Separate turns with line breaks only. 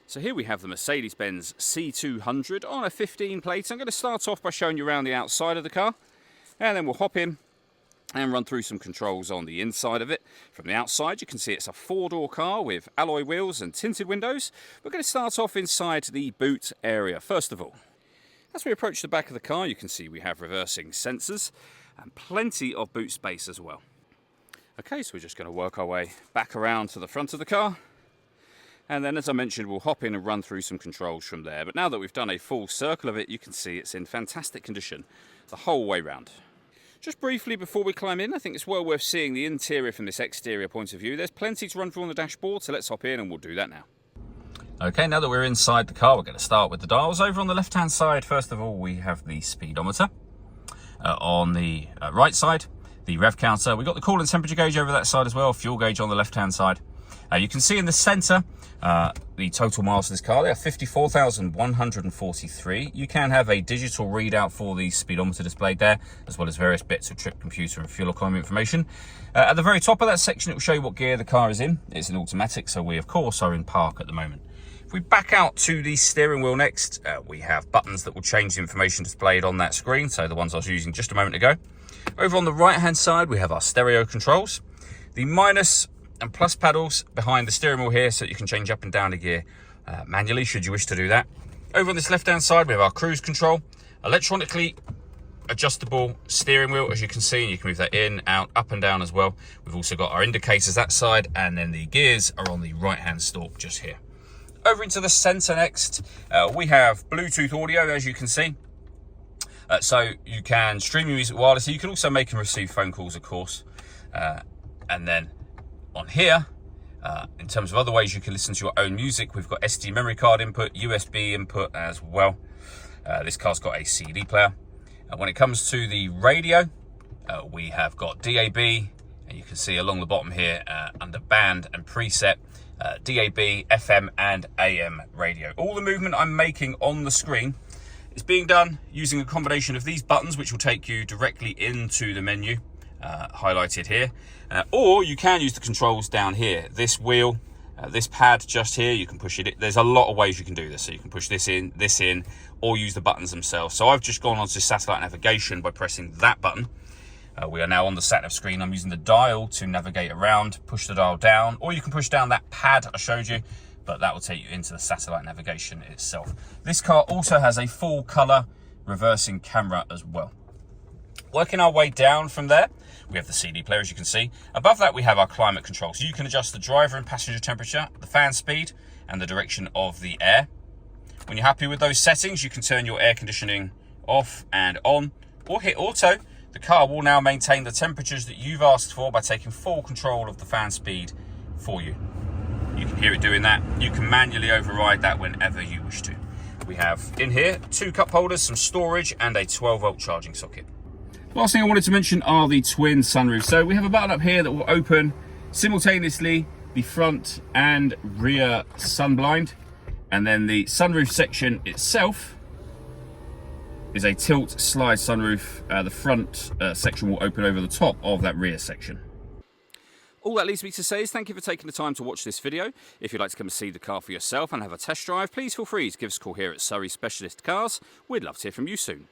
So here we have the Mercedes-Benz C200 on a 15 plate. I'm going to start off by showing you around the outside of the car, and then we'll hop in and run through some controls on the inside of it. From the outside you can see it's a four-door car with alloy wheels and tinted windows. We're going to start off inside the boot area first of all. As we approach the back of the car you can see we have reversing sensors and plenty of boot space as well. Okay, so we're just going to work our way back around to the front of the car. And then, as I mentioned, we'll hop in and run through some controls from there. But now that we've done a full circle of it, you can see it's in fantastic condition the whole way round. Just briefly before we climb in, I think it's well worth seeing the interior from this exterior point of view. There's plenty to run through on the dashboard, so let's hop in and we'll do that now. Okay, now that we're inside the car, we're going to start with the dials. Over on the left-hand side, first of all, we have the speedometer. On the right side, the rev counter. We've got the coolant temperature gauge over that side as well, fuel gauge on the left-hand side. You can see in the centre the total miles of this car. They are 54,143. You can have a digital readout for the speedometer displayed there, as well as various bits of trip computer and fuel economy information. At the very top of that section, it will show you what gear the car is in. It's an automatic, so we, of course, are in park at the moment. If we back out to the steering wheel next, we have buttons that will change the information displayed on that screen, so the ones I was using just a moment ago. Over on the right-hand side, we have our stereo controls. The minus and plus pedals behind the steering wheel here, so that you can change up and down the gear manually should you wish to do that. Over on this left hand side we have our cruise control, electronically adjustable steering wheel, as you can see, and you can move that in, out, up and down as well. We've also got our indicators that side, and then the gears are on the right hand stalk just here. Over into the center next, we have Bluetooth audio, as you can see. So you can stream your music wirelessly. You can also make and receive phone calls, of course. And then on here, in terms of other ways you can listen to your own music, we've got SD memory card input, USB input as well. This car's got a CD player. When it comes to the radio, we have got DAB, and you can see along the bottom here under band and preset, DAB, FM and AM radio. All the movement I'm making on the screen is being done using a combination of these buttons, which will take you directly into the menu. Highlighted here, or you can use the controls down here. This wheel, this pad just here, you can push it. There's a lot of ways you can do this. So you can push this in, or use the buttons themselves. So I've just gone onto satellite navigation by pressing that button. We are now on the sat-nav screen. I'm using the dial to navigate around. Push the dial down, or you can push down that pad I showed you, but that will take you into the satellite navigation itself. This car also has a full color reversing camera as well. Working our way down from there, we have the CD player, as you can see. Above that, we have our climate control. So you can adjust the driver and passenger temperature, the fan speed, and the direction of the air. When you're happy with those settings, you can turn your air conditioning off and on, or hit auto. The car will now maintain the temperatures that you've asked for by taking full control of the fan speed for you. You can hear it doing that. You can manually override that whenever you wish to. We have in here 2 cup holders, some storage, and a 12-volt charging socket. Last thing I wanted to mention are the twin sunroofs. So we have a button up here that will open simultaneously the front and rear sunblind, and then the sunroof section itself is a tilt slide sunroof. The front section will open over the top of that rear section. All that leaves me to say is thank you for taking the time to watch this video. If you'd like to come and see the car for yourself and have a test drive, please feel free to give us a call here at Surrey Specialist Cars. We'd love to hear from you soon.